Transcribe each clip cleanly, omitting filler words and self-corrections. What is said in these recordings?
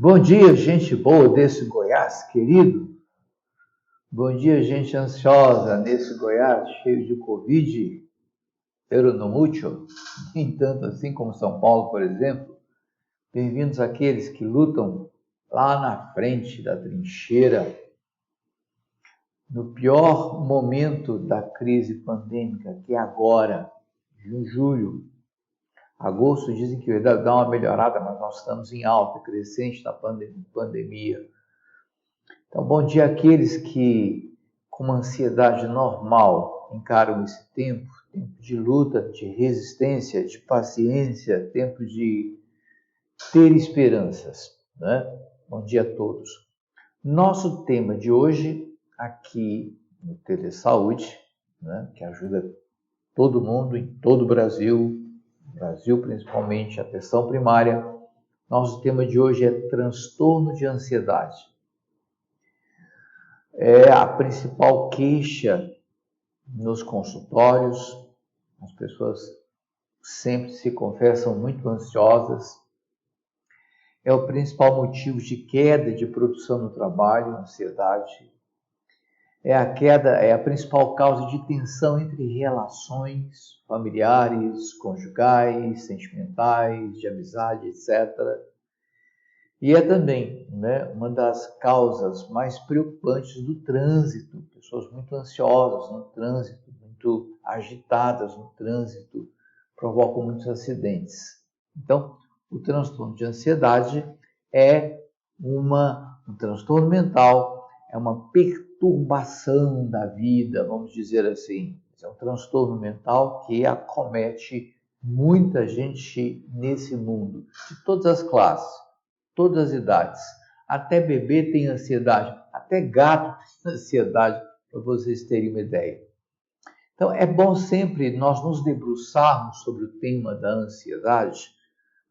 Bom dia, gente boa desse Goiás, querido. Bom dia, gente ansiosa nesse Goiás cheio de Covid, pero no mucho, nem tanto assim como São Paulo, por exemplo. Bem-vindos àqueles que lutam lá na frente da trincheira, no pior momento da crise pandêmica, que é agora, julho. Agosto dizem que vai dar uma melhorada, mas nós estamos em alta, crescente da pandemia. Então, bom dia àqueles que, com uma ansiedade normal, encaram esse tempo de luta, de resistência, de paciência, tempo de ter esperanças, né? Bom dia a todos. Nosso tema de hoje, aqui no Telesaúde, né, que ajuda todo mundo em todo o Brasil principalmente, atenção primária. Nosso tema de hoje é transtorno de ansiedade. É a principal queixa nos consultórios. As pessoas sempre se confessam muito ansiosas. É o principal motivo de queda de produção no trabalho, ansiedade. É a principal causa de tensão entre relações familiares, conjugais, sentimentais, de amizade, etc. E é também, né, uma das causas mais preocupantes do trânsito. Pessoas muito ansiosas no trânsito, muito agitadas no trânsito, provocam muitos acidentes. Então, o transtorno de ansiedade é um transtorno mental, é uma perturbação da vida, vamos dizer assim. É um transtorno mental que acomete muita gente nesse mundo, de todas as classes. Todas as idades. Até bebê tem ansiedade, até gato tem ansiedade, para vocês terem uma ideia. Então, é bom sempre nós nos debruçarmos sobre o tema da ansiedade,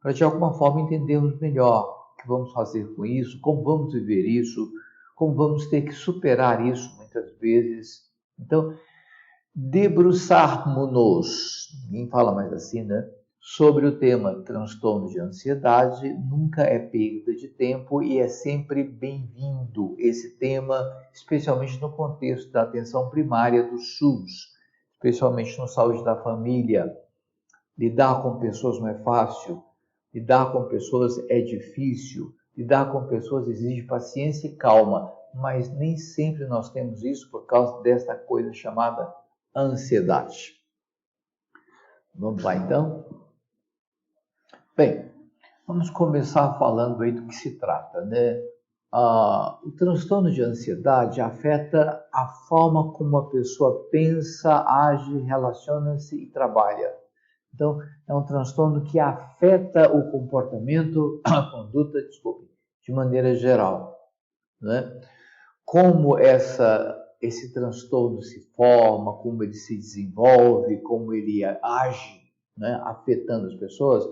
para de alguma forma entendermos melhor o que vamos fazer com isso, como vamos viver isso, como vamos ter que superar isso muitas vezes. Então, debruçarmos-nos, ninguém fala mais assim, né? Sobre o tema transtorno de ansiedade, nunca é perda de tempo e é sempre bem-vindo esse tema, especialmente no contexto da atenção primária do SUS, especialmente no saúde da família. Lidar com pessoas não é fácil, lidar com pessoas é difícil, lidar com pessoas exige paciência e calma, mas nem sempre nós temos isso por causa desta coisa chamada ansiedade. Vamos lá então? Bem, vamos começar falando aí do que se trata, né? O transtorno de ansiedade afeta a forma como a pessoa pensa, age, relaciona-se e trabalha. Então, é um transtorno que afeta o comportamento, a conduta, de maneira geral, né? Como esse transtorno se forma, como ele se desenvolve, como ele age, né, afetando as pessoas,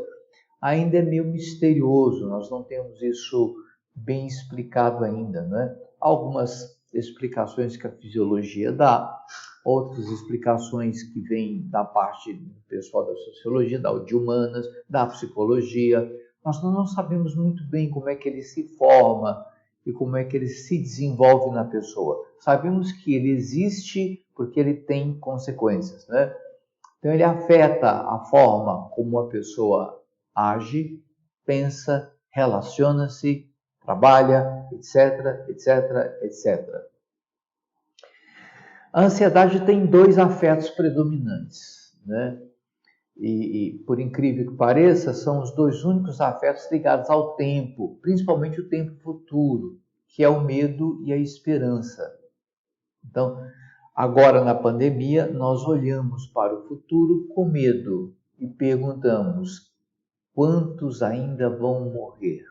ainda é meio misterioso, nós não temos isso bem explicado ainda, né? Algumas explicações que a fisiologia dá, outras explicações que vêm da parte do pessoal da sociologia, de humanas, da psicologia. Nós não sabemos muito bem como é que ele se forma e como é que ele se desenvolve na pessoa. Sabemos que ele existe porque ele tem consequências, né? Então ele afeta a forma como a pessoa age, pensa, relaciona-se, trabalha, etc, etc, etc. A ansiedade tem dois afetos predominantes, né? E por incrível que pareça, são os dois únicos afetos ligados ao tempo, principalmente o tempo futuro, que é o medo e a esperança. Então, agora na pandemia, nós olhamos para o futuro com medo e perguntamos: quantos ainda vão morrer?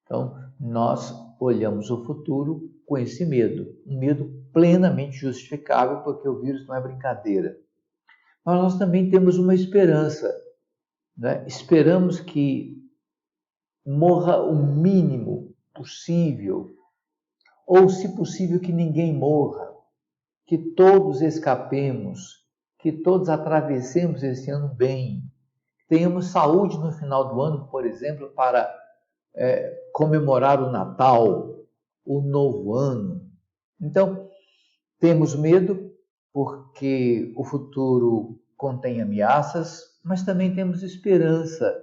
Então, nós olhamos o futuro com esse medo, um medo plenamente justificável, porque o vírus não é brincadeira. Mas nós também temos uma esperança, né? Esperamos que morra o mínimo possível, ou, se possível, que ninguém morra, que todos escapemos, que todos atravessemos esse ano bem, tenhamos saúde no final do ano, por exemplo, para comemorar o Natal, o Novo Ano. Então, temos medo porque o futuro contém ameaças, mas também temos esperança,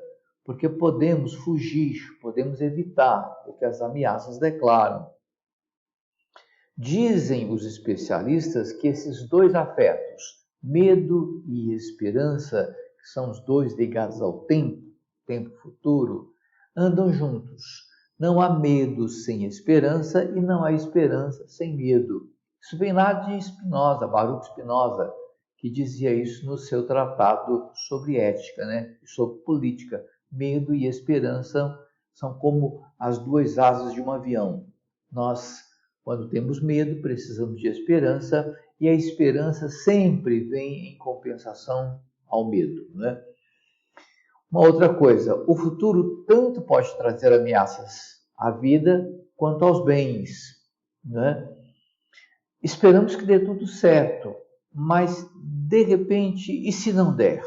porque podemos fugir, podemos evitar o que as ameaças declaram. Dizem os especialistas que esses dois afetos, medo e esperança, que são os dois ligados ao tempo futuro, andam juntos. Não há medo sem esperança e não há esperança sem medo. Isso vem lá de Spinoza, Baruch Spinoza, que dizia isso no seu tratado sobre ética, né? E sobre política. Medo e esperança são como as duas asas de um avião. Nós, quando temos medo, precisamos de esperança, e a esperança sempre vem em compensação ao medo, né? Uma outra coisa, o futuro tanto pode trazer ameaças à vida quanto aos bens, né? Esperamos que dê tudo certo, mas de repente, e se não der?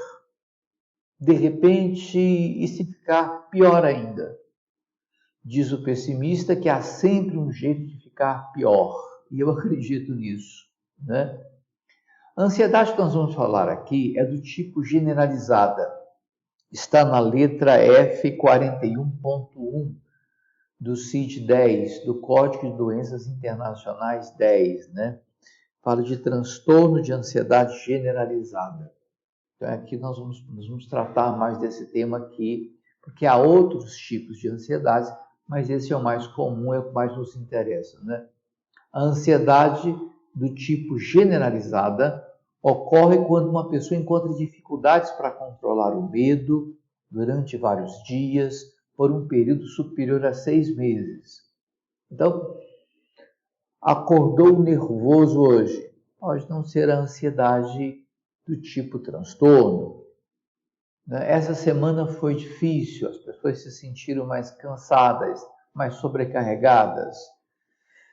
De repente, e se ficar pior ainda? Diz o pessimista que há sempre um jeito de ficar pior, e eu acredito nisso, né? A ansiedade que nós vamos falar aqui é do tipo generalizada. Está na letra F41.1 do CID-10, do Código de Doenças Internacionais 10, né? Fala de transtorno de ansiedade generalizada. Então, aqui nós vamos tratar mais desse tema aqui, porque há outros tipos de ansiedade, mas esse é o mais comum, é o que mais nos interessa, né? A ansiedade do tipo generalizada ocorre quando uma pessoa encontra dificuldades para controlar o medo durante vários dias, por um período superior a 6 meses. Então, acordou nervoso hoje. Pode não ser a ansiedade do tipo transtorno. Essa semana foi difícil, as pessoas se sentiram mais cansadas, mais sobrecarregadas.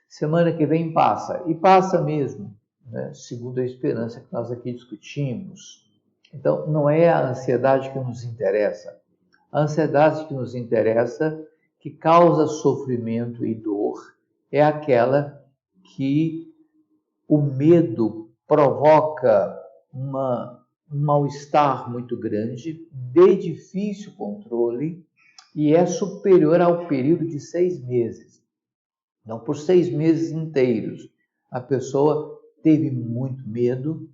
Semana que vem passa, e passa mesmo, né? Segundo a esperança que nós aqui discutimos. Então, não é a ansiedade que nos interessa. A ansiedade que nos interessa, que causa sofrimento e dor, é aquela que o medo provoca um mal-estar muito grande, de difícil controle, e é superior ao período de 6 meses. Então, por 6 meses inteiros, a pessoa teve muito medo,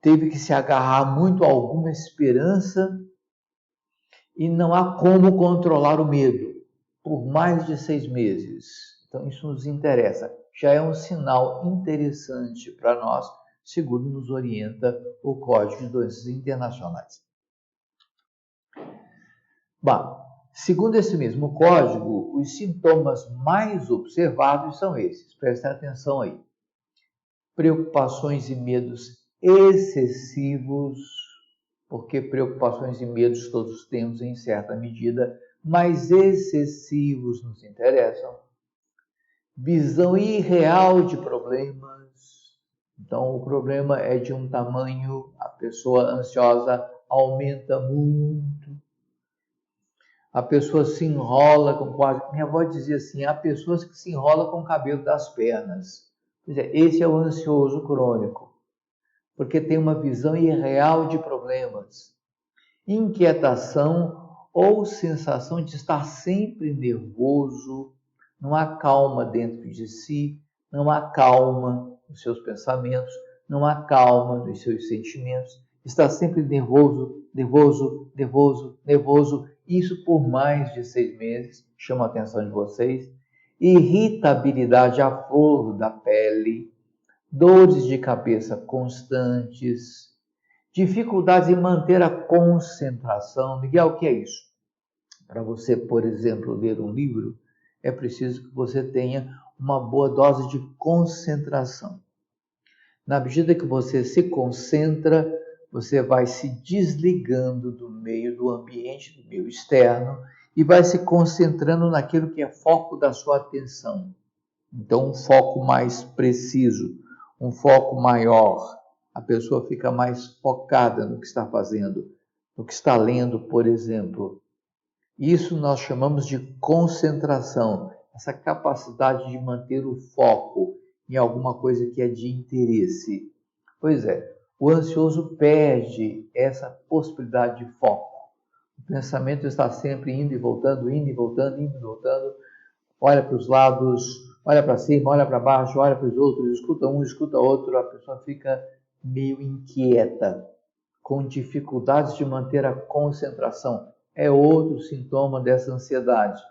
teve que se agarrar muito a alguma esperança e não há como controlar o medo por mais de 6 meses. Então, isso nos interessa. Já é um sinal interessante para nós, segundo nos orienta o Código de Doenças Internacionais. Bom, segundo esse mesmo código, os sintomas mais observados são esses. Prestem atenção aí. Preocupações e medos excessivos, porque preocupações e medos todos temos em certa medida, mas excessivos nos interessam. Visão irreal de problemas. Então, o problema é de um tamanho, a pessoa ansiosa aumenta muito. A pessoa se enrola com quase... Minha avó dizia assim, há pessoas que se enrolam com o cabelo das pernas. Quer dizer, esse é o ansioso crônico, porque tem uma visão irreal de problemas. Inquietação ou sensação de estar sempre nervoso, não há calma dentro de si, não há calma nos seus pensamentos, não há calma nos seus sentimentos, está sempre nervoso, isso por mais de 6 meses, chama a atenção de vocês. Irritabilidade à flor da pele, dores de cabeça constantes, dificuldades em manter a concentração. Miguel, o que é isso? Para você, por exemplo, ler um livro, é preciso que você tenha uma boa dose de concentração. Na medida que você se concentra, você vai se desligando do meio do ambiente, do meio externo, e vai se concentrando naquilo que é foco da sua atenção. Então, um foco mais preciso, um foco maior. A pessoa fica mais focada no que está fazendo, no que está lendo, por exemplo. Isso nós chamamos de concentração, essa capacidade de manter o foco em alguma coisa que é de interesse. Pois é, o ansioso perde essa possibilidade de foco. O pensamento está sempre indo e voltando, indo e voltando, indo e voltando. Olha para os lados, olha para cima, olha para baixo, olha para os outros, escuta um, escuta outro. A pessoa fica meio inquieta, com dificuldades de manter a concentração. É outro sintoma dessa ansiedade.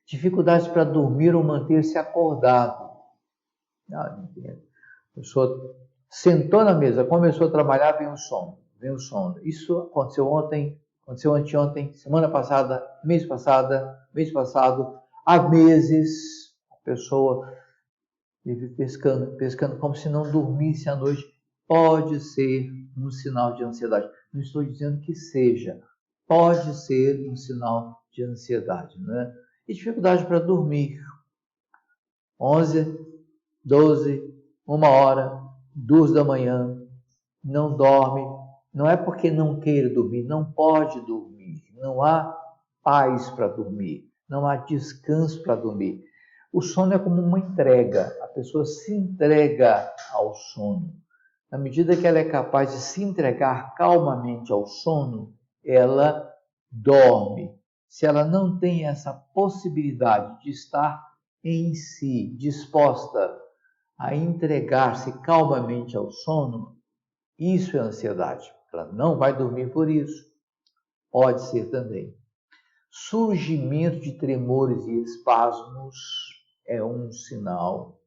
Dificuldades para dormir ou manter-se acordado. A pessoa sentou na mesa, começou a trabalhar, vem o sono. Isso aconteceu ontem, aconteceu anteontem, semana passada, mês passado, há meses. A pessoa vive pescando como se não dormisse à noite. Pode ser um sinal de ansiedade. Não estou dizendo que seja. Pode ser um sinal de ansiedade, né? E dificuldade para dormir. 11, 12, 1 hora, 2 da manhã, não dorme. Não é porque não queira dormir, não pode dormir. Não há paz para dormir, não há descanso para dormir. O sono é como uma entrega, a pessoa se entrega ao sono. Na medida que ela é capaz de se entregar calmamente ao sono, ela dorme. Se ela não tem essa possibilidade de estar em si, disposta a entregar-se calmamente ao sono, isso é ansiedade. Ela não vai dormir por isso. Pode ser também. Surgimento de tremores e espasmos é um sinal.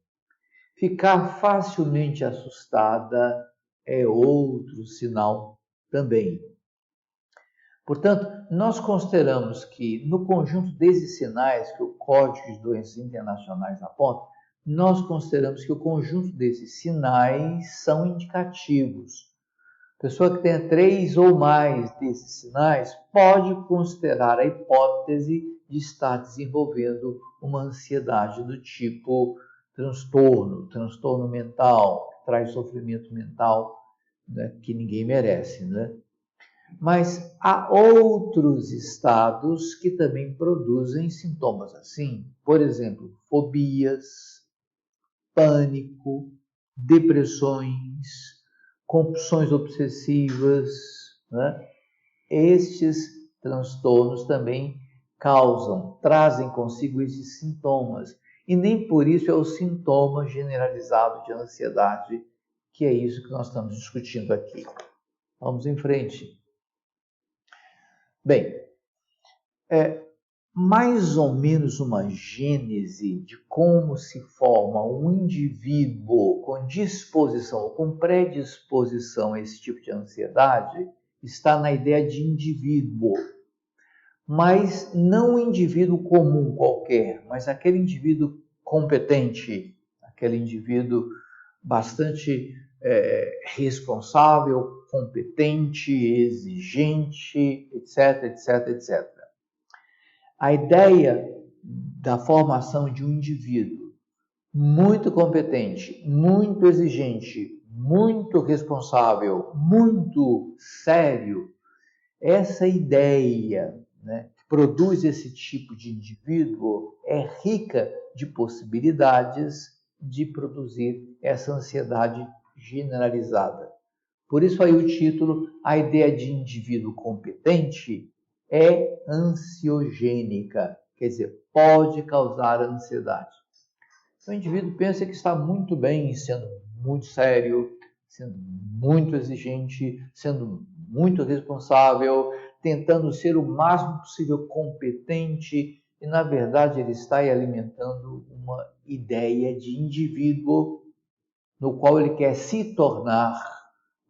Ficar facilmente assustada é outro sinal também. Portanto, nós consideramos que no conjunto desses sinais que o Código de Doenças Internacionais aponta, nós consideramos que o conjunto desses sinais são indicativos. A pessoa que tenha 3 ou mais desses sinais pode considerar a hipótese de estar desenvolvendo uma ansiedade do tipo transtorno mental, que traz sofrimento mental, né, que ninguém merece, né? Mas há outros estados que também produzem sintomas assim. Por exemplo, fobias, pânico, depressões, compulsões obsessivas, né? Estes transtornos também trazem consigo esses sintomas. E nem por isso é o sintoma generalizado de ansiedade, que é isso que nós estamos discutindo aqui. Vamos em frente. Bem, mais ou menos uma gênese de como se forma um indivíduo com disposição ou com predisposição a esse tipo de ansiedade está na ideia de indivíduo. Mas não um indivíduo comum qualquer, mas aquele indivíduo competente, aquele indivíduo bastante responsável, competente, exigente, etc, etc, etc. A ideia da formação de um indivíduo muito competente, muito exigente, muito responsável, muito sério, essa ideia, né, que produz esse tipo de indivíduo é rica de possibilidades de produzir essa ansiedade generalizada. Por isso aí o título, a ideia de indivíduo competente é ansiogênica, quer dizer, pode causar ansiedade. O indivíduo pensa que está muito bem, sendo muito sério, sendo muito exigente, sendo muito responsável, tentando ser o máximo possível competente, e na verdade ele está alimentando uma ideia de indivíduo no qual ele quer se tornar,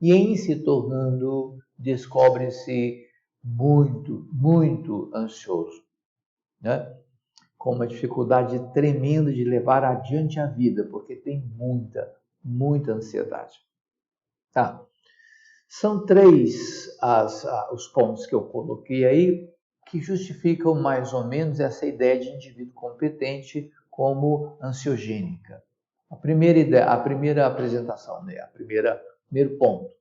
e em se tornando descobre-se muito, muito ansioso, né? Com uma dificuldade tremenda de levar adiante a vida, porque tem muita, muita ansiedade. Tá. São 3 os pontos que eu coloquei aí que justificam mais ou menos essa ideia de indivíduo competente como ansiogênica. A primeira apresentação, né? Primeiro ponto.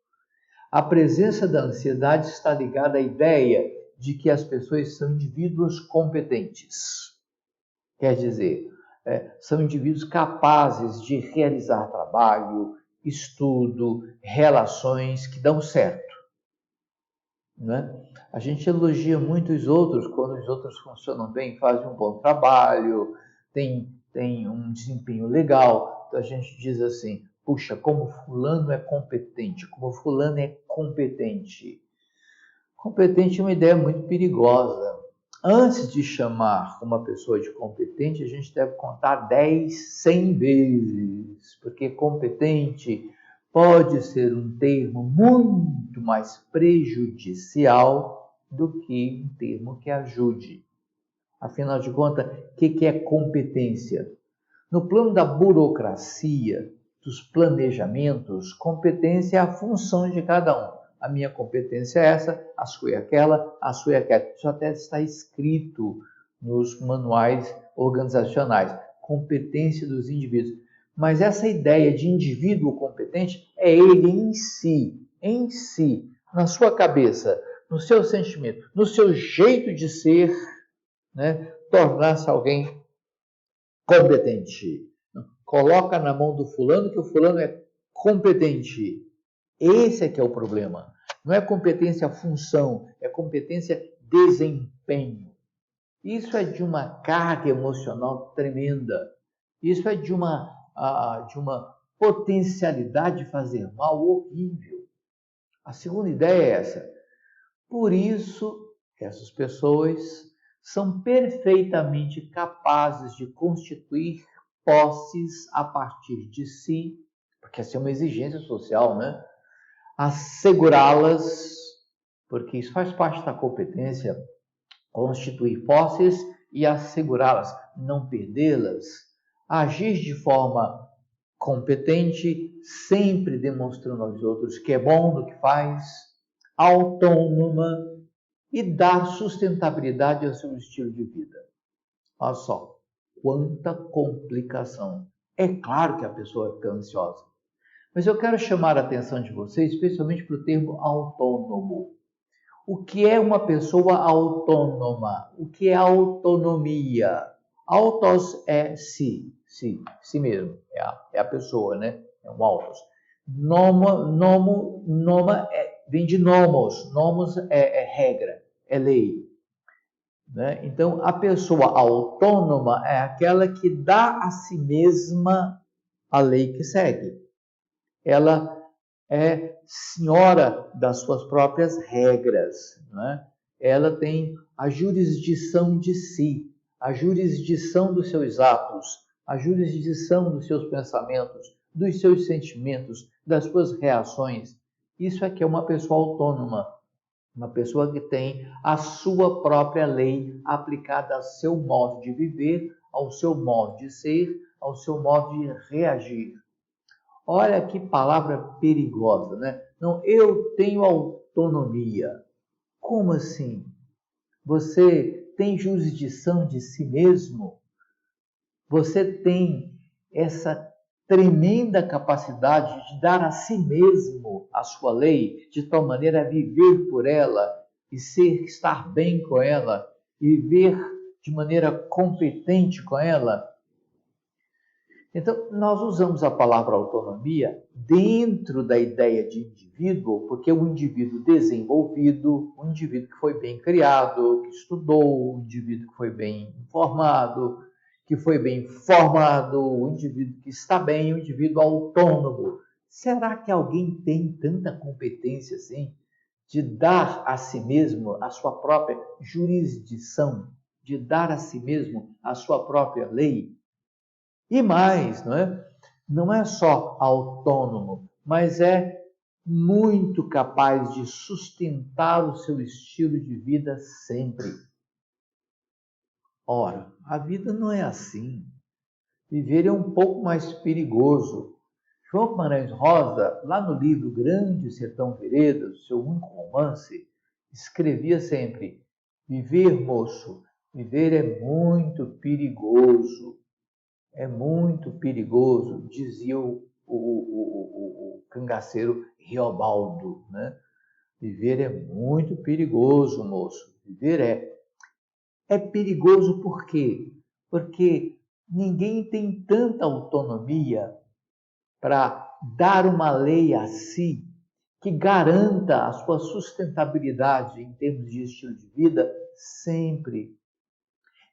A presença da ansiedade está ligada à ideia de que as pessoas são indivíduos competentes. Quer dizer, são indivíduos capazes de realizar trabalho, estudo, relações que dão certo. Né? A gente elogia muito os outros quando os outros funcionam bem, fazem um bom trabalho, tem um desempenho legal. Então a gente diz assim, puxa, como fulano é competente, como fulano é competente. Competente é uma ideia muito perigosa. Antes de chamar uma pessoa de competente, a gente deve contar 10, 100 vezes, porque competente pode ser um termo muito mais prejudicial do que um termo que ajude. Afinal de contas, o que é competência? No plano da burocracia, dos planejamentos, competência é a função de cada um. A minha competência é essa, a sua é aquela, a sua é aquela. Isso até está escrito nos manuais organizacionais. Competência dos indivíduos. Mas essa ideia de indivíduo competente é ele em si, na sua cabeça, no seu sentimento, no seu jeito de ser, né? Tornar-se alguém competente. Coloca na mão do fulano que o fulano é competente. Esse é que é o problema. Não é competência função, é competência desempenho. Isso é de uma carga emocional tremenda. Isso é de uma potencialidade de fazer mal horrível. A segunda ideia é essa. Por isso, essas pessoas são perfeitamente capazes de constituir posses a partir de si, porque essa é uma exigência social, né? Assegurá-las, porque isso faz parte da competência, constituir posses e assegurá-las, não perdê-las, agir de forma competente, sempre demonstrando aos outros que é bom no que faz, autônoma e dar sustentabilidade ao seu estilo de vida. Olha só, quanta complicação. É claro que a pessoa fica ansiosa, mas eu quero chamar a atenção de vocês, especialmente para o termo autônomo. O que é uma pessoa autônoma? O que é autonomia? Autos é si mesmo, é a pessoa, né? É um autos. Noma vem de nomos. Nomos é regra, é lei. Né? Então, a pessoa autônoma é aquela que dá a si mesma a lei que segue. Ela é senhora das suas próprias regras. Né? Ela tem a jurisdição de si, a jurisdição dos seus atos, a jurisdição dos seus pensamentos, dos seus sentimentos, das suas reações. Isso é que é uma pessoa autônoma. Uma pessoa que tem a sua própria lei aplicada ao seu modo de viver, ao seu modo de ser, ao seu modo de reagir. Olha que palavra perigosa, né? Não, eu tenho autonomia. Como assim? Você tem jurisdição de si mesmo? Você tem essa tremenda capacidade de dar a si mesmo a sua lei, de tal maneira a viver por ela e estar bem com ela, e viver de maneira competente com ela. Então, nós usamos a palavra autonomia dentro da ideia de indivíduo, porque o indivíduo desenvolvido, o indivíduo que foi bem criado, que estudou, o indivíduo que foi bem informado, que foi bem formado, o indivíduo que está bem, o indivíduo autônomo. Será que alguém tem tanta competência assim de dar a si mesmo a sua própria jurisdição, de dar a si mesmo a sua própria lei? E mais, não é só autônomo, mas é muito capaz de sustentar o seu estilo de vida sempre. Ora, a vida não é assim. Viver é um pouco mais perigoso. João Guimarães Rosa, lá no livro Grande Sertão Veredas, seu único romance, escrevia sempre: viver, moço, viver é muito perigoso. É muito perigoso, dizia o cangaceiro Riobaldo. Né? Viver é muito perigoso, moço. Viver é perigoso por quê? Porque ninguém tem tanta autonomia para dar uma lei a si que garanta a sua sustentabilidade em termos de estilo de vida sempre.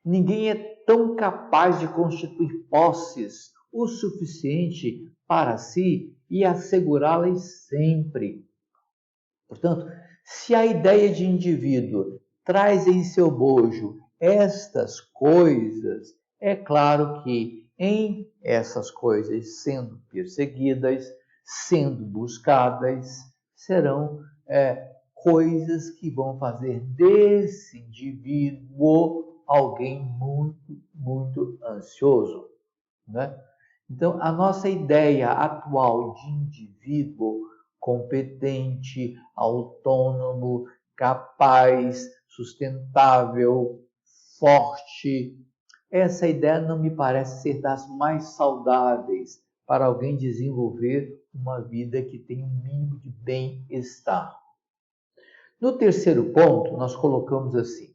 Ninguém é tão capaz de constituir posses o suficiente para si e assegurá-las sempre. Portanto, se a ideia de indivíduo traz em seu bojo estas coisas, é claro que em essas coisas sendo perseguidas, sendo buscadas, serão coisas que vão fazer desse indivíduo alguém muito, muito ansioso, né? Então, a nossa ideia atual de indivíduo competente, autônomo, capaz, sustentável, forte, essa ideia não me parece ser das mais saudáveis para alguém desenvolver uma vida que tem um mínimo de bem-estar. No terceiro ponto, nós colocamos assim: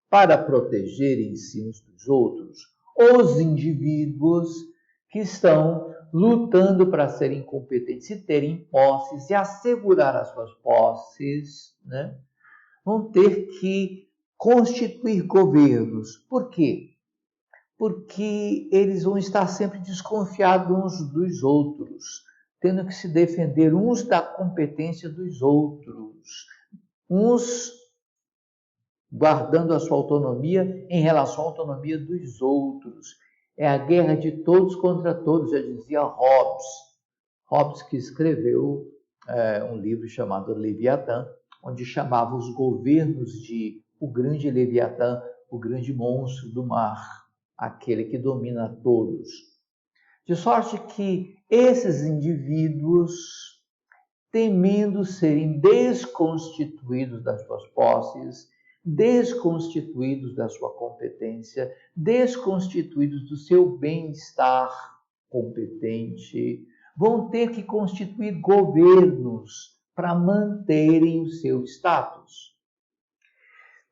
para protegerem-se uns dos outros, os indivíduos que estão lutando para serem competentes e terem posses e assegurar as suas posses, né, vão ter que constituir governos. Por quê? Porque eles vão estar sempre desconfiados uns dos outros, tendo que se defender uns da competência dos outros, uns guardando a sua autonomia em relação à autonomia dos outros. É a guerra de todos contra todos, já dizia Hobbes. Hobbes que escreveu um livro chamado Leviatã, onde chamava os governos de o grande Leviatã, o grande monstro do mar, aquele que domina todos. De sorte que esses indivíduos, temendo serem desconstituídos das suas posses, desconstituídos da sua competência, desconstituídos do seu bem-estar competente, vão ter que constituir governos para manterem o seu status.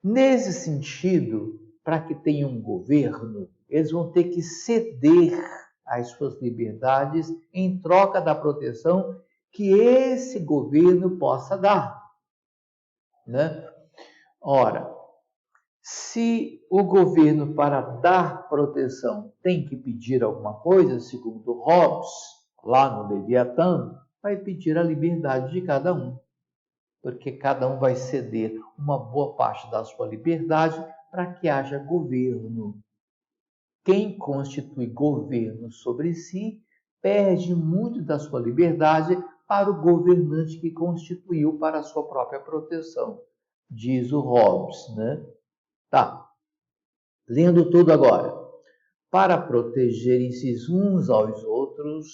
Nesse sentido, para que tenham um governo, eles vão ter que ceder às suas liberdades em troca da proteção que esse governo possa dar, né? Ora, se o governo, para dar proteção, tem que pedir alguma coisa, segundo Hobbes, lá no Leviatã, vai pedir a liberdade de cada um, porque cada um vai ceder uma boa parte da sua liberdade para que haja governo. Quem constitui governo sobre si perde muito da sua liberdade para o governante que constituiu para a sua própria proteção, diz o Hobbes, né? Tá, lendo tudo agora. Para protegerem-se uns aos outros,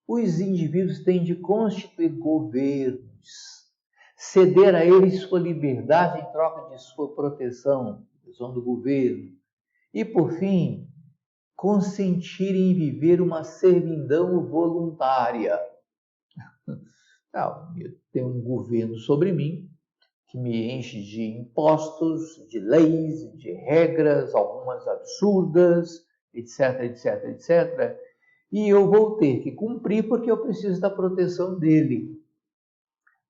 os indivíduos têm de constituir governos, ceder a eles sua liberdade em troca de sua proteção do governo, e, por fim, consentirem em viver uma servidão voluntária. Eu tenho um governo sobre mim que me enche de impostos, de leis, de regras, algumas absurdas, etc, etc, etc. E eu vou ter que cumprir porque eu preciso da proteção dele.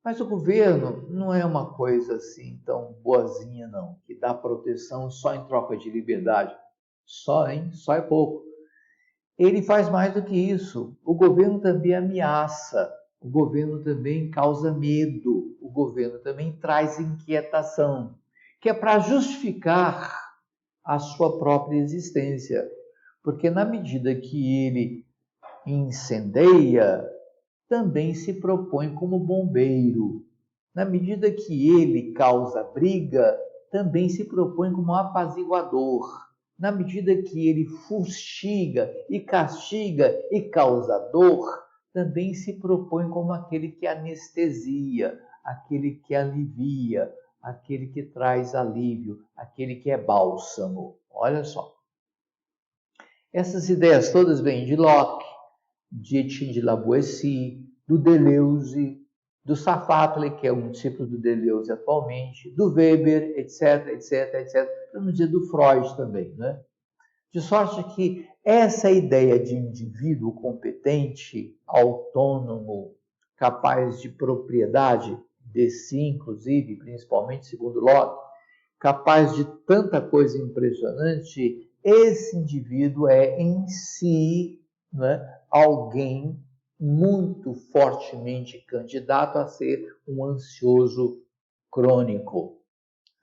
Mas o governo não é uma coisa assim tão boazinha, não, que dá proteção só em troca de liberdade. Só, hein? Só é pouco. Ele faz mais do que isso. O governo também ameaça, o governo também causa medo, o governo também traz inquietação, que é para justificar a sua própria existência. Porque na medida que ele incendeia, também se propõe como bombeiro. Na medida que ele causa briga, também se propõe como apaziguador. Na medida que ele fustiga e castiga e causa dor, também se propõe como aquele que anestesia, aquele que alivia, aquele que traz alívio, aquele que é bálsamo. Olha só. Essas ideias todas vêm de Locke, de Etienne de La Boétie, do Deleuze, do Sartre, que é um discípulo do Deleuze atualmente, do Weber, etc, para não dizer do Freud também, né? De sorte que essa ideia de indivíduo competente, autônomo, capaz de propriedade, de si, inclusive, principalmente segundo Locke, capaz de tanta coisa impressionante, esse indivíduo é em si, né, alguém muito fortemente candidato a ser um ansioso crônico.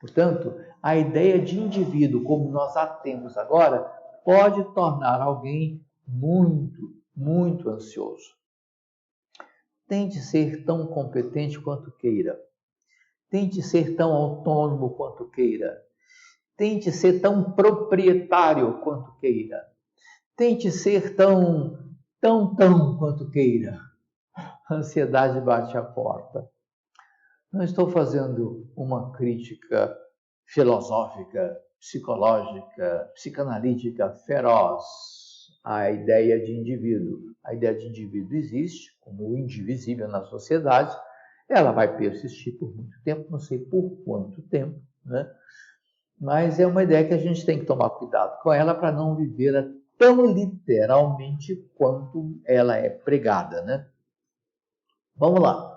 Portanto, a ideia de indivíduo, como nós a temos agora, pode tornar alguém muito ansioso. Tente ser tão competente quanto queira. Tente ser tão autônomo quanto queira. Tente ser tão proprietário quanto queira. Tente ser tão quanto queira. A ansiedade bate à porta. Não estou fazendo uma crítica filosófica, psicológica, psicanalítica feroz à ideia de indivíduo. A ideia de indivíduo existe como o indivisível na sociedade. Ela vai persistir por muito tempo, não sei por quanto tempo, né? Mas é uma ideia que a gente tem que tomar cuidado com ela para não vivê-la tão literalmente quanto ela é pregada, né? Vamos lá.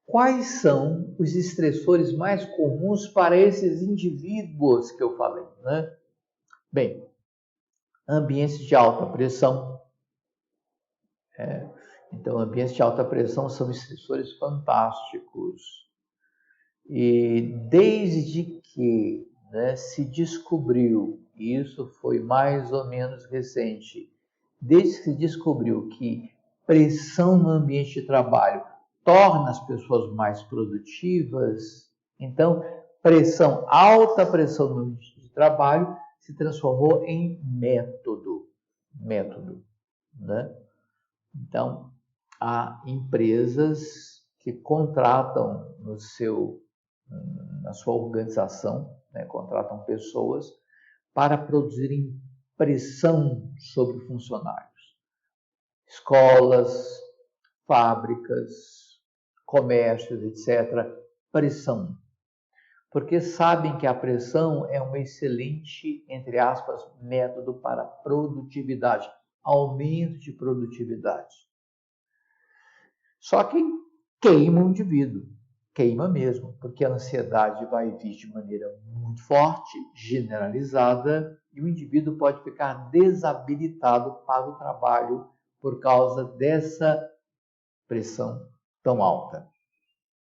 Quais são os estressores mais comuns para esses indivíduos que eu falei, né? Bem, ambientes de alta pressão. Então, ambientes de alta pressão são estressores fantásticos. E desde que, né, se descobriu, e isso foi mais ou menos recente, desde que se descobriu que pressão no ambiente de trabalho torna as pessoas mais produtivas, então alta pressão no ambiente de trabalho se transformou em método, né? Então, há empresas que contratam na sua organização, né, contratam pessoas para produzirem pressão sobre funcionários. Escolas, fábricas, comércios, etc. Pressão. Porque sabem que a pressão é um excelente, entre aspas, método para produtividade, aumento de produtividade. Só que queima o indivíduo, queima mesmo, porque a ansiedade vai vir de maneira muito forte, generalizada, e o indivíduo pode ficar desabilitado para o trabalho por causa dessa pressão tão alta.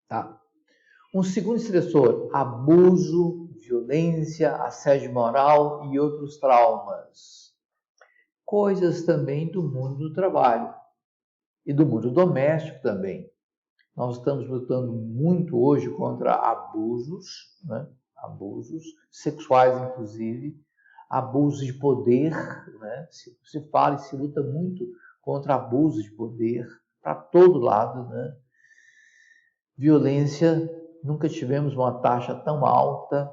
Tá? Um segundo estressor, abuso, violência, assédio moral e outros traumas. Coisas também do mundo do trabalho e do mundo doméstico também. Nós estamos lutando muito hoje contra abusos, né? Abusos sexuais, inclusive, abuso de poder, né? Se fala e se luta muito contra abuso de poder para todo lado, né? Violência, nunca tivemos uma taxa tão alta.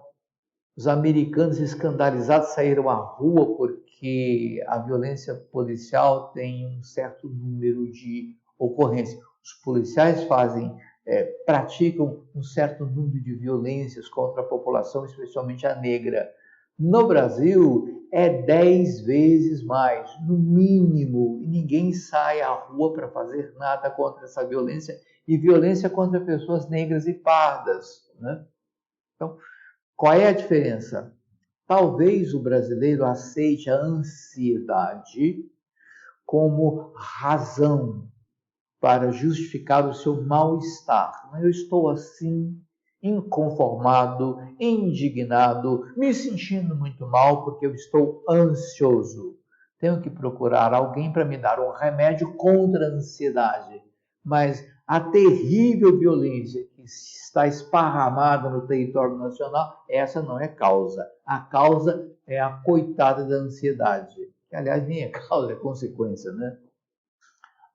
Os americanos escandalizados saíram à rua porque a violência policial tem um certo número de ocorrências. Os policiais praticam um certo número de violências contra a população, especialmente a negra. No Brasil, é 10 vezes mais, no mínimo. Ninguém sai à rua para fazer nada contra essa violência, e violência contra pessoas negras e pardas, né? Então, qual é a diferença? Talvez o brasileiro aceite a ansiedade como razão para justificar o seu mal-estar. Eu estou assim, inconformado, indignado, me sentindo muito mal porque eu estou ansioso. Tenho que procurar alguém para me dar um remédio contra a ansiedade. Mas a terrível violência que está esparramada no território nacional, essa não é causa. A causa é a coitada da ansiedade. Que, aliás, nem é causa, é consequência, né?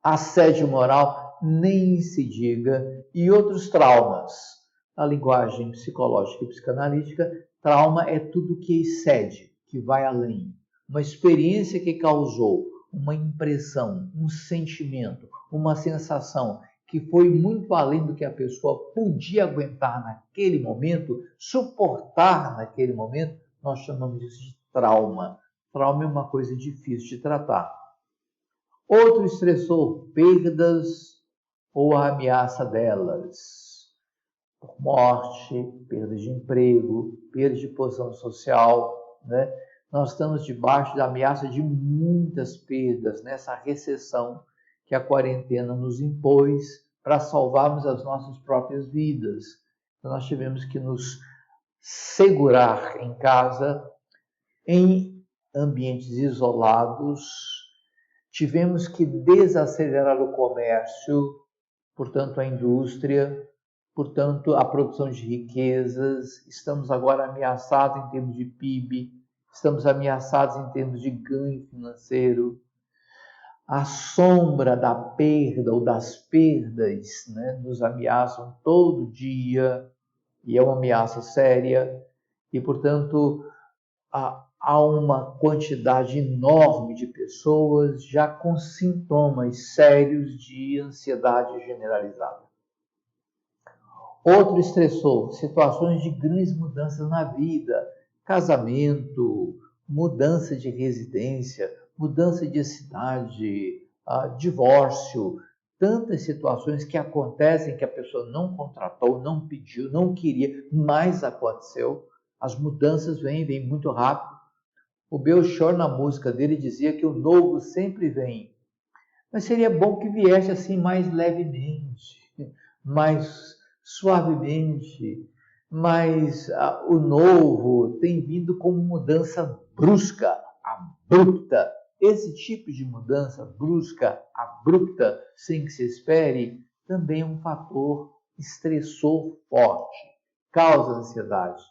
Assédio moral, nem se diga, e outros traumas. Na linguagem psicológica e psicanalítica, trauma é tudo que excede, que vai além. Uma experiência que causou uma impressão, um sentimento, uma sensação que foi muito além do que a pessoa podia aguentar naquele momento, suportar naquele momento, nós chamamos isso de trauma. Trauma é uma coisa difícil de tratar. Outro estressor, perdas ou a ameaça delas, por morte, perda de emprego, perda de posição social, né? Nós estamos debaixo da ameaça de muitas perdas nessa recessão que a quarentena nos impôs para salvarmos as nossas próprias vidas. Então, nós tivemos que nos segurar em casa, em ambientes isolados, tivemos que desacelerar o comércio, portanto, a indústria, portanto, a produção de riquezas. Estamos agora ameaçados em termos de PIB, estamos ameaçados em termos de ganho financeiro. A sombra da perda ou das perdas, né, nos ameaçam todo dia, e é uma ameaça séria, e, portanto, há uma quantidade enorme de pessoas já com sintomas sérios de ansiedade generalizada. Outro estressor, situações de grandes mudanças na vida, casamento, mudança de residência, mudança de cidade, divórcio, tantas situações que acontecem que a pessoa não contratou, não pediu, não queria, mas aconteceu. As mudanças vêm muito rápido. O Belchior, na música dele, dizia que o novo sempre vem. Mas seria bom que viesse assim mais levemente, mais suavemente, mas o novo tem vindo como mudança brusca, abrupta. Esse tipo de mudança brusca, abrupta, sem que se espere, também é um fator estressor forte, causa ansiedade.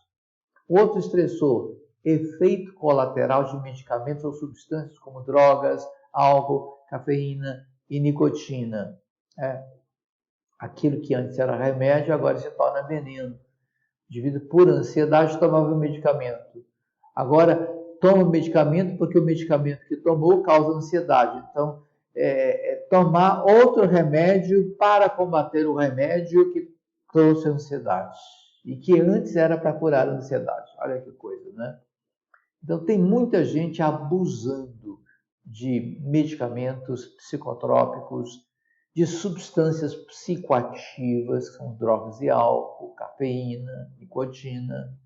Outro estressor, efeito colateral de medicamentos ou substâncias como drogas, álcool, cafeína e nicotina. Aquilo que antes era remédio, agora se torna veneno. Devido por ansiedade, tomava o medicamento. Agora, toma o medicamento porque o medicamento que tomou causa ansiedade. Então, tomar outro remédio para combater o remédio que trouxe ansiedade. E que antes era para curar a ansiedade. Olha que coisa, né? Então, tem muita gente abusando de medicamentos psicotrópicos, de substâncias psicoativas, que são drogas e álcool, cafeína, nicotina.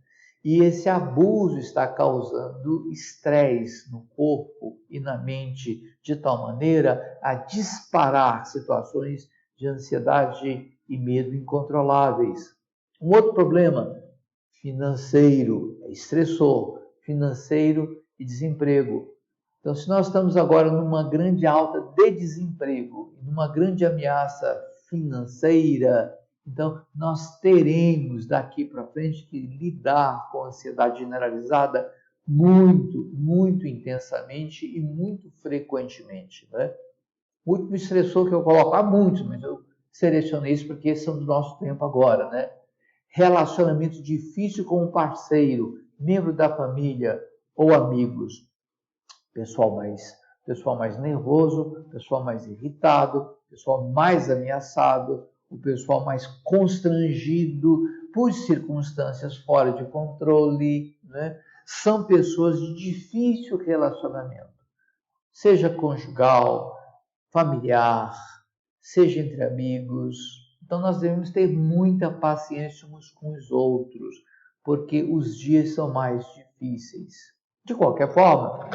E esse abuso está causando estresse no corpo e na mente, de tal maneira a disparar situações de ansiedade e medo incontroláveis. Um outro problema financeiro, estressor, financeiro e desemprego. Então, se nós estamos agora numa grande alta de desemprego, numa grande ameaça financeira, então nós teremos daqui para frente que lidar com a ansiedade generalizada muito intensamente e muito frequentemente, né? O último estressor que eu coloco, há muitos, mas eu selecionei isso porque esses são do nosso tempo agora, né? Relacionamento difícil com um parceiro, membro da família ou amigos. Pessoal mais nervoso, pessoal mais irritado, pessoal mais ameaçado, o pessoal mais constrangido por circunstâncias fora de controle, né? São pessoas de difícil relacionamento, seja conjugal, familiar, seja entre amigos. Então nós devemos ter muita paciência uns com os outros, porque os dias são mais difíceis. De qualquer forma,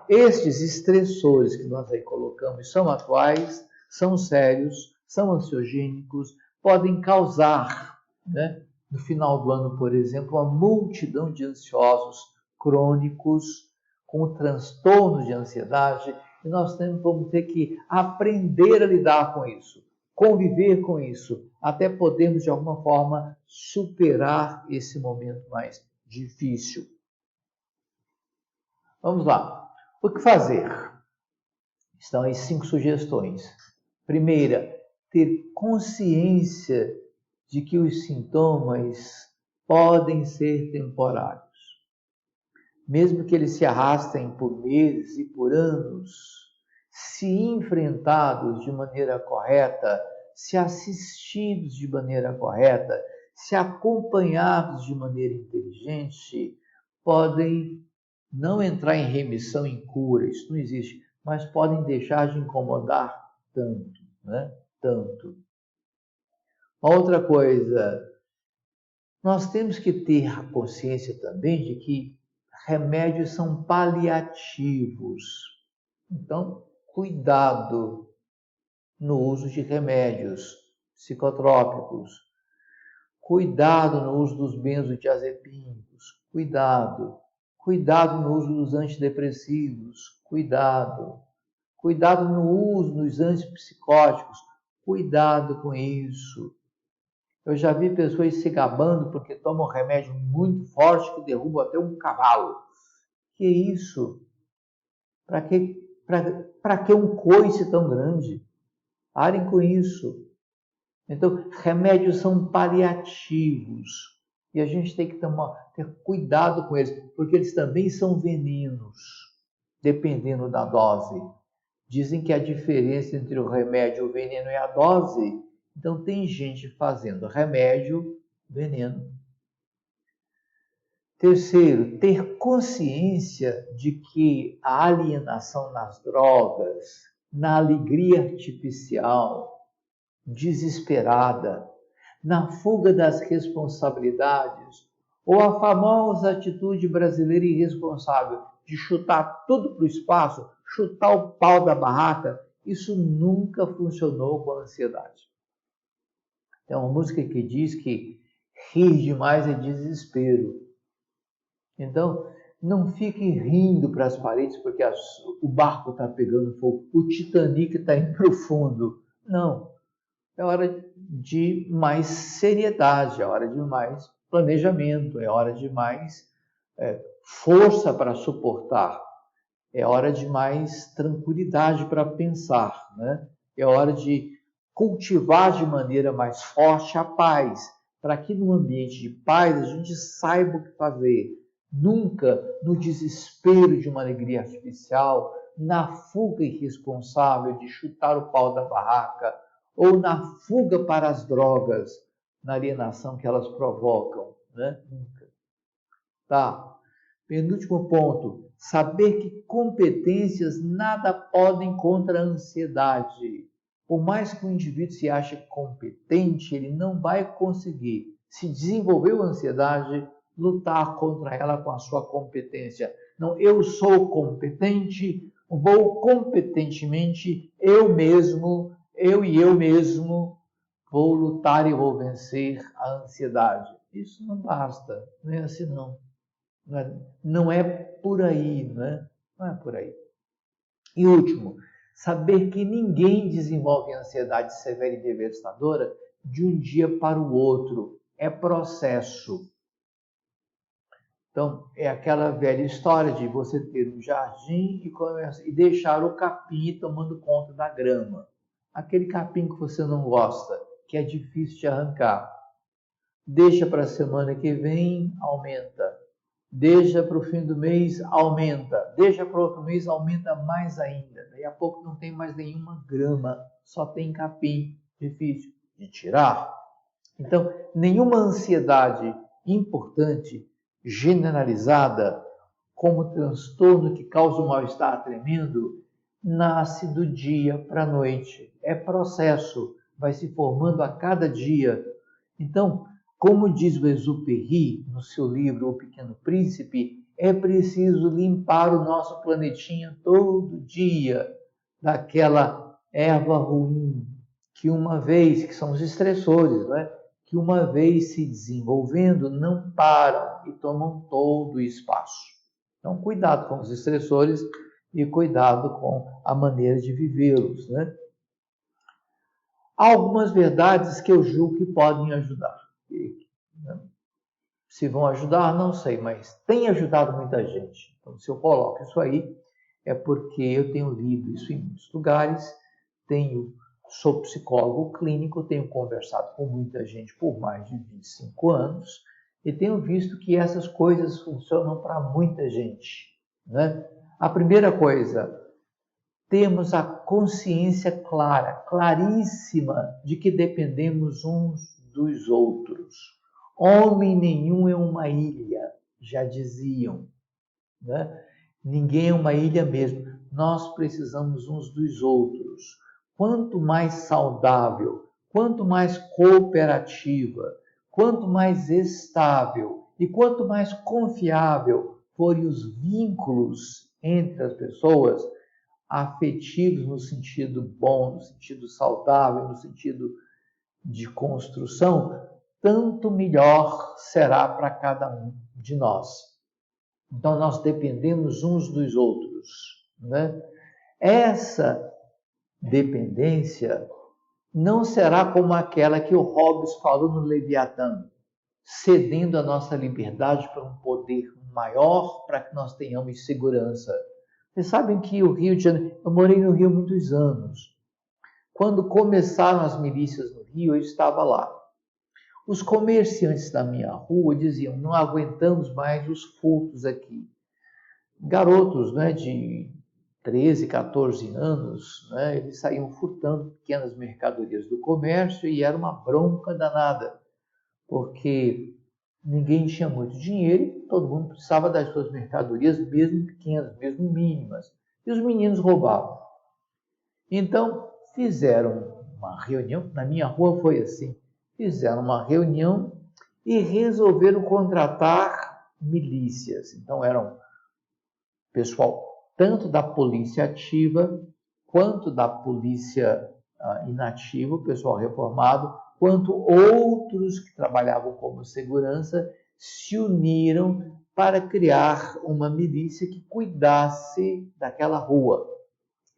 estes estressores que nós aí colocamos são atuais, são sérios, são ansiogênicos, podem causar, né, no final do ano, por exemplo, uma multidão de ansiosos crônicos com transtornos de ansiedade, e nós vamos ter que aprender a lidar com isso, conviver com isso, até podermos, de alguma forma, superar esse momento mais difícil. Vamos lá. O que fazer? Estão aí 5 sugestões. Primeira, ter consciência de que os sintomas podem ser temporários. Mesmo que eles se arrastem por meses e por anos, se enfrentados de maneira correta, se assistidos de maneira correta, se acompanhados de maneira inteligente, podem não entrar em remissão, em cura, isso não existe, mas podem deixar de incomodar tanto, né? Tanto. Outra coisa, nós temos que ter a consciência também de que remédios são paliativos. Então, cuidado no uso de remédios psicotrópicos. Cuidado no uso dos benzodiazepínicos. Cuidado. Cuidado no uso dos antidepressivos. Cuidado. Cuidado no uso dos antipsicóticos. Cuidado com isso. Eu já vi pessoas se gabando porque tomam um remédio muito forte que derruba até um cavalo. Que isso? Para que um coice tão grande? Parem com isso. Então, remédios são paliativos. E a gente tem que ter cuidado com eles, porque eles também são venenos, dependendo da dose. Dizem que a diferença entre o remédio, o veneno é a dose. Então, tem gente fazendo remédio, veneno. Terceiro, ter consciência de que a alienação nas drogas, na alegria artificial, desesperada, na fuga das responsabilidades, ou a famosa atitude brasileira irresponsável de chutar tudo para o espaço, chutar o pau da barraca, isso nunca funcionou com a ansiedade. Tem uma música que diz que rir demais é desespero. Então, não fique rindo para as paredes porque o barco está pegando fogo, o Titanic está indo para o fundo. Não. É hora de mais seriedade, é hora de mais planejamento, é hora de mais força para suportar, é hora de mais tranquilidade para pensar, né? É hora de cultivar de maneira mais forte a paz, para que no ambiente de paz a gente saiba o que fazer. Nunca no desespero de uma alegria artificial, na fuga irresponsável de chutar o pau da barraca, ou na fuga para as drogas, na alienação que elas provocam, né? Nunca. Tá. Penúltimo ponto, saber que competências nada podem contra a ansiedade. Por mais que o indivíduo se ache competente, ele não vai conseguir, se desenvolveu a ansiedade, lutar contra ela com a sua competência. Não, eu sou competente, vou competentemente, eu mesmo vou lutar e vou vencer a ansiedade. Isso não basta, não é assim não. Não é por aí, não é? Não é por aí. E último, saber que ninguém desenvolve ansiedade severa e devastadora de um dia para o outro. É processo. Então, é aquela velha história de você ter um jardim e deixar o capim tomando conta da grama. Aquele capim que você não gosta, que é difícil de arrancar. Deixa para a semana que vem, aumenta. Deixa para o fim do mês, aumenta. Deixa para o outro mês, aumenta mais ainda. Daí a pouco não tem mais nenhuma grama, só tem capim, difícil de tirar. Então, nenhuma ansiedade importante, generalizada, como transtorno que causa um mal-estar tremendo, nasce do dia para a noite. É processo, vai se formando a cada dia. Então, como diz o Exupéry no seu livro O Pequeno Príncipe, é preciso limpar o nosso planetinha todo dia daquela erva ruim que são os estressores, né? Que uma vez se desenvolvendo, não param e tomam todo o espaço. Então, cuidado com os estressores e cuidado com a maneira de vivê-los, né? Há algumas verdades que eu julgo que podem ajudar. Se vão ajudar, não sei, mas tem ajudado muita gente. Então, se eu coloco isso aí, é porque eu tenho lido isso em muitos lugares, sou psicólogo clínico, tenho conversado com muita gente por mais de 25 anos e tenho visto que essas coisas funcionam para muita gente, né? A primeira coisa, temos a consciência clara, claríssima, de que dependemos uns dos outros. Homem nenhum é uma ilha, já diziam, né? Ninguém é uma ilha mesmo. Nós precisamos uns dos outros. Quanto mais saudável, quanto mais cooperativa, quanto mais estável e quanto mais confiável forem os vínculos entre as pessoas, afetivos no sentido bom, no sentido saudável, no sentido de construção, tanto melhor será para cada um de nós. Então, nós dependemos uns dos outros, né? Essa dependência não será como aquela que o Hobbes falou no Leviatã, cedendo a nossa liberdade para um poder maior para que nós tenhamos segurança. Vocês sabem que o Rio de Janeiro... Eu morei no Rio há muitos anos. Quando começaram as milícias no Rio, eu estava lá. Os comerciantes da minha rua diziam: não aguentamos mais os furtos aqui. Garotos, né, de 13, 14 anos, né, eles saíam furtando pequenas mercadorias do comércio e era uma bronca danada, porque ninguém tinha muito dinheiro e todo mundo precisava das suas mercadorias, mesmo pequenas, mesmo mínimas. E os meninos roubavam. Então, fizeram uma reunião, na minha rua foi assim, fizeram uma reunião e resolveram contratar milícias. Então, eram pessoal tanto da polícia ativa, quanto da polícia inativa, o pessoal reformado, quanto outros que trabalhavam como segurança, se uniram para criar uma milícia que cuidasse daquela rua.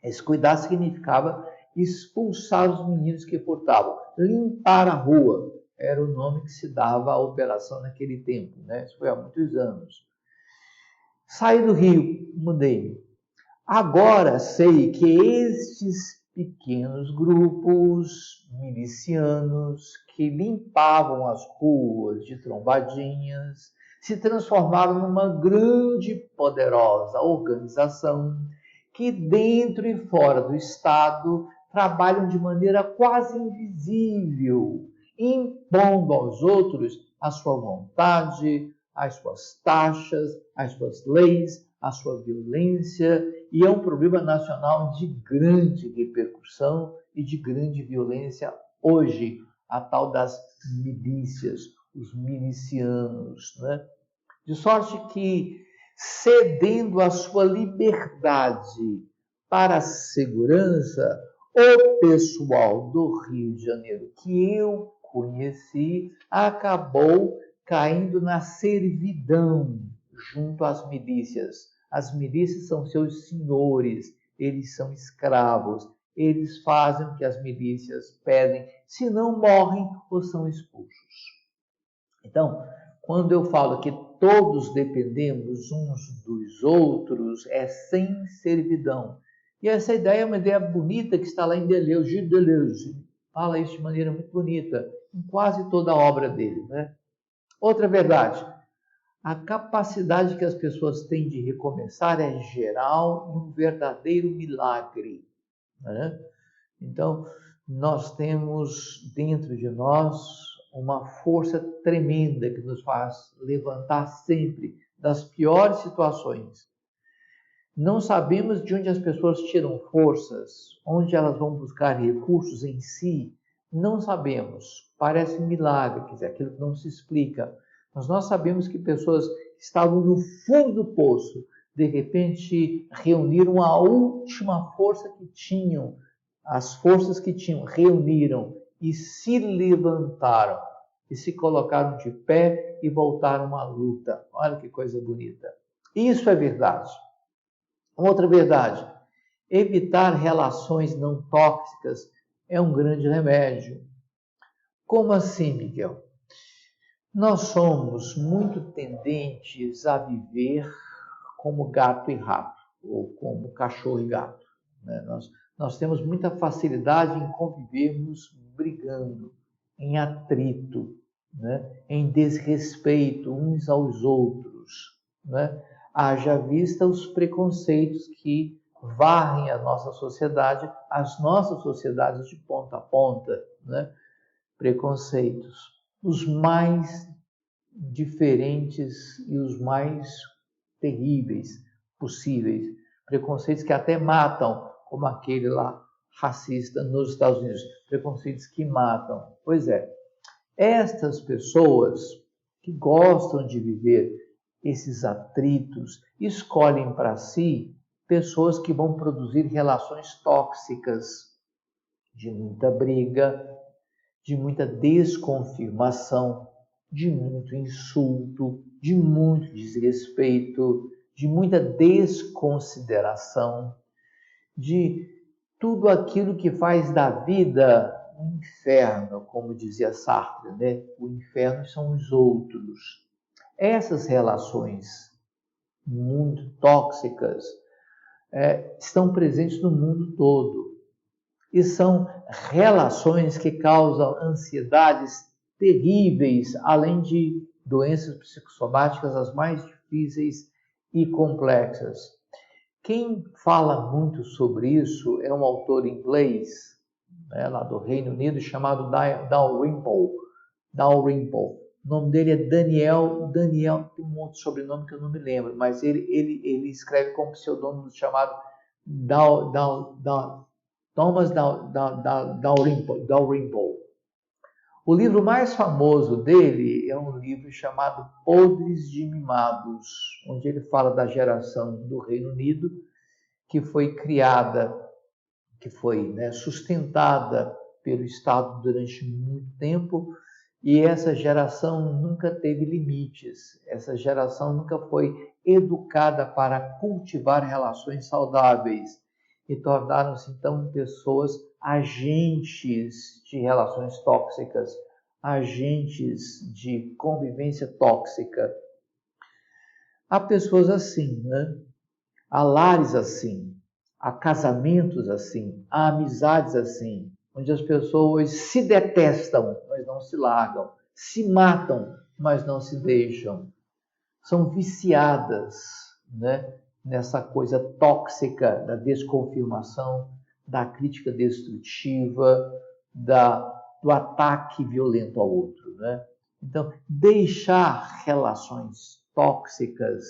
Esse cuidar significava expulsar os meninos que furtavam, limpar a rua, era o nome que se dava à operação naquele tempo, né? Isso foi há muitos anos. Saí do Rio, mudei. Agora sei que estes pequenos grupos milicianos que limpavam as ruas de trombadinhas se transformaram numa grande e poderosa organização que dentro e fora do Estado trabalham de maneira quase invisível, impondo aos outros a sua vontade, as suas taxas, as suas leis, a sua violência, e é um problema nacional de grande repercussão e de grande violência hoje, a tal das milícias, os milicianos, né? De sorte que, cedendo a sua liberdade para a segurança, o pessoal do Rio de Janeiro que eu conheci acabou caindo na servidão junto às milícias. As milícias são seus senhores, eles são escravos, eles fazem o que as milícias pedem, se não morrem ou são expulsos. Então, quando eu falo que todos dependemos uns dos outros, é sem servidão. E essa ideia é uma ideia bonita que está lá em Deleuze, Gilles Deleuze. Fala isso de maneira muito bonita, em quase toda a obra dele, né? Outra verdade, a capacidade que as pessoas têm de recomeçar é geral e um verdadeiro milagre, né? Então, nós temos dentro de nós uma força tremenda que nos faz levantar sempre das piores situações. Não sabemos de onde as pessoas tiram forças, onde elas vão buscar recursos em si, não sabemos. Parece milagre, quer dizer, aquilo que não se explica. Mas nós sabemos que pessoas que estavam no fundo do poço, de repente reuniram a última força que tinham, as forças que tinham, reuniram e se levantaram e se colocaram de pé e voltaram à luta. Olha que coisa bonita. Isso é verdade. Outra verdade, evitar relações não tóxicas é um grande remédio. Como assim, Miguel? Nós somos muito tendentes a viver como gato e rato, ou como cachorro e gato, né? Nós temos muita facilidade em convivermos brigando, em atrito, né? Em desrespeito uns aos outros, né? Haja vista os preconceitos que varrem a nossa sociedade, as nossas sociedades de ponta a ponta, né? Preconceitos, os mais diferentes e os mais terríveis possíveis. Preconceitos que até matam, como aquele lá racista nos Estados Unidos. Preconceitos que matam. Pois é, estas pessoas que gostam de viver esses atritos escolhem para si pessoas que vão produzir relações tóxicas, de muita briga, de muita desconfirmação, de muito insulto, de muito desrespeito, de muita desconsideração, de tudo aquilo que faz da vida um inferno, como dizia Sartre, né? O inferno são os outros. Essas relações muito tóxicas estão presentes no mundo todo. E são relações que causam ansiedades terríveis, além de doenças psicossomáticas as mais difíceis e complexas. Quem fala muito sobre isso é um autor inglês, lá do Reino Unido, chamado Dalrymple. O nome dele é Daniel, tem um outro sobrenome que eu não me lembro, mas ele escreve com um pseudônimo chamado Thomas Dalrymple. O livro mais famoso dele é um livro chamado Podres de Mimados, onde ele fala da geração do Reino Unido que foi criada, que foi sustentada pelo Estado durante muito tempo, e essa geração nunca teve limites, essa geração nunca foi educada para cultivar relações saudáveis e tornaram-se então pessoas agentes de relações tóxicas, agentes de convivência tóxica. Há pessoas assim, há lares assim, há casamentos assim, há amizades assim, onde as pessoas se detestam, mas não se largam, se matam, mas não se deixam. São viciadas, nessa coisa tóxica da desconfirmação, da crítica destrutiva, do ataque violento ao outro. Então, deixar relações tóxicas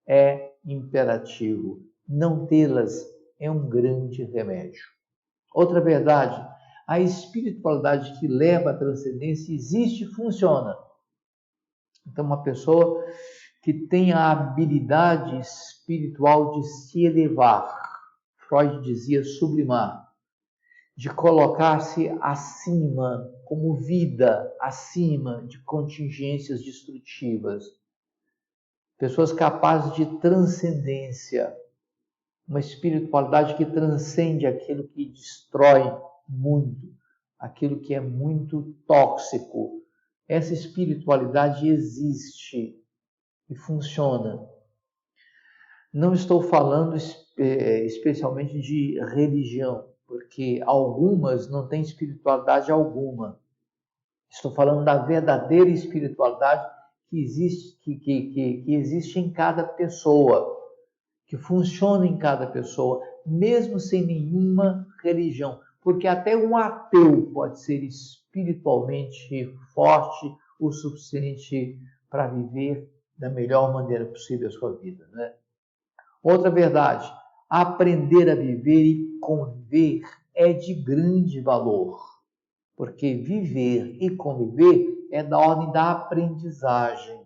é imperativo. Não tê-las é um grande remédio. Outra verdade, a espiritualidade que leva à transcendência existe e funciona. Então, uma pessoa que tem a habilidade espiritual de se elevar, Freud dizia sublimar, de colocar-se acima, como vida, acima de contingências destrutivas. Pessoas capazes de transcendência, uma espiritualidade que transcende aquilo que destrói muito, aquilo que é muito tóxico. Essa espiritualidade existe e funciona. Não estou falando especialmente de religião, porque algumas não têm espiritualidade alguma. Estou falando da verdadeira espiritualidade que existe em cada pessoa, que funciona em cada pessoa, mesmo sem nenhuma religião. Porque até um ateu pode ser espiritualmente forte o suficiente para viver da melhor maneira possível a sua vida. Outra verdade, aprender a viver e conviver é de grande valor, porque viver e conviver é da ordem da aprendizagem.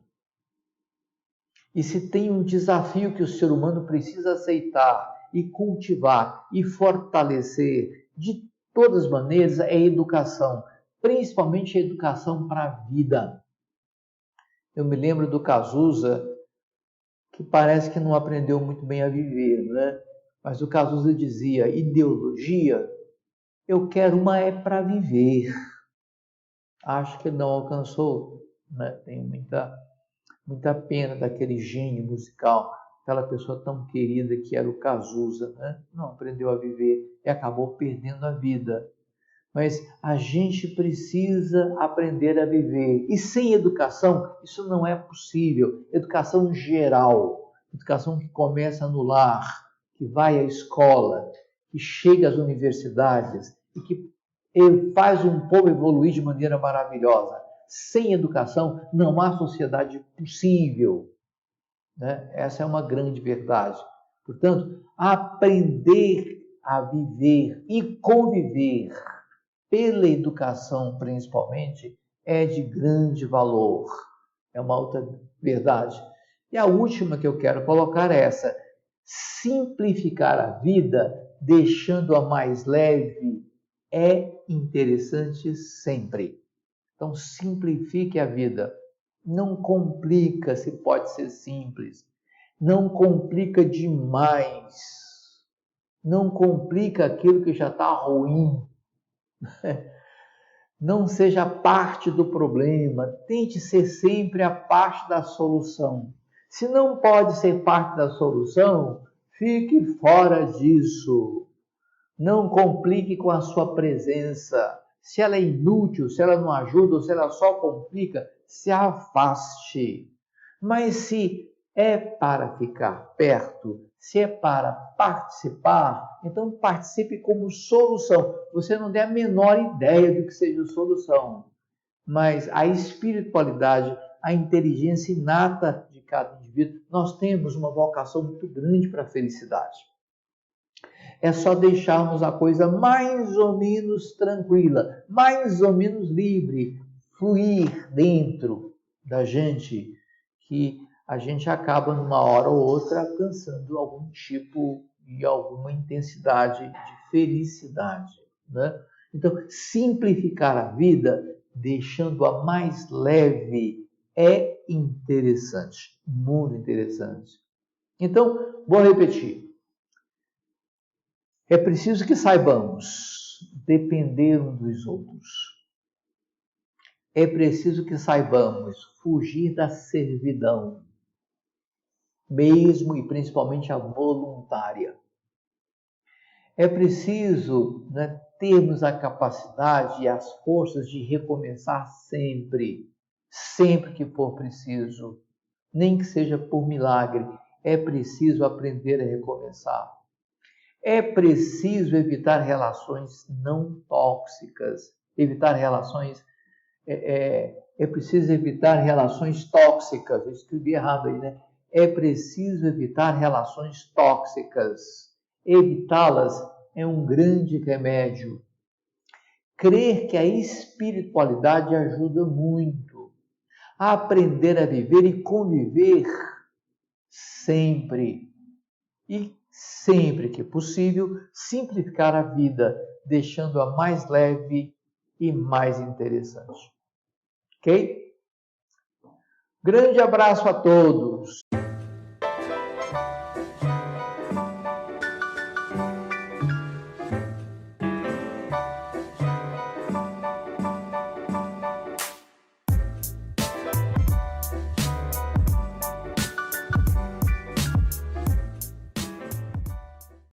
E se tem um desafio que o ser humano precisa aceitar e cultivar e fortalecer de todas as maneiras, é a educação, principalmente a educação para a vida. Eu me lembro do Cazuza, que parece que não aprendeu muito bem a viver, Mas o Cazuza dizia, ideologia, eu quero uma para viver. Acho que não alcançou, Tenho muita pena daquele gênio musical, aquela pessoa tão querida que era o Cazuza, Não aprendeu a viver e acabou perdendo a vida. Mas a gente precisa aprender a viver. E sem educação, isso não é possível. Educação geral, educação que começa no lar, que vai à escola, que chega às universidades e que faz um povo evoluir de maneira maravilhosa. Sem educação não há sociedade possível, né? Essa é uma grande verdade. Portanto, aprender a viver e conviver pela educação, principalmente, é de grande valor. É uma outra verdade. E a última que eu quero colocar é essa: simplificar a vida, deixando-a mais leve, é interessante sempre. Então, simplifique a vida. Não complica se pode ser simples. Não complica demais. Não complica aquilo que já está ruim. Não seja parte do problema. Tente ser sempre a parte da solução. Se não pode ser parte da solução, fique fora disso. Não complique com a sua presença. Se ela é inútil, se ela não ajuda, ou se ela só complica, se afaste. Mas se é para ficar perto, se é para participar, então participe como solução. Você não tem a menor ideia do que seja solução, mas a espiritualidade, a inteligência inata de cada indivíduo, nós temos uma vocação muito grande para a felicidade. É só deixarmos a coisa mais ou menos tranquila, mais ou menos livre, fluir dentro da gente, que a gente acaba, numa hora ou outra, alcançando algum tipo e alguma intensidade de felicidade, né? Então, simplificar a vida, deixando-a mais leve, é interessante, muito interessante. Então, vou repetir. É preciso que saibamos depender uns dos outros. É preciso que saibamos fugir da servidão, mesmo e principalmente a voluntária. É preciso, né, termos a capacidade e as forças de recomeçar sempre, sempre que for preciso, nem que seja por milagre. É preciso aprender a recomeçar. É preciso evitar relações não tóxicas, evitar relações, é preciso evitar relações tóxicas. Eu escrevi errado aí, né? É preciso evitar relações tóxicas. Evitá-las é um grande remédio. Crer que a espiritualidade ajuda muito a aprender a viver e conviver sempre. E sempre que possível, simplificar a vida, deixando-a mais leve e mais interessante. Ok? Grande abraço a todos!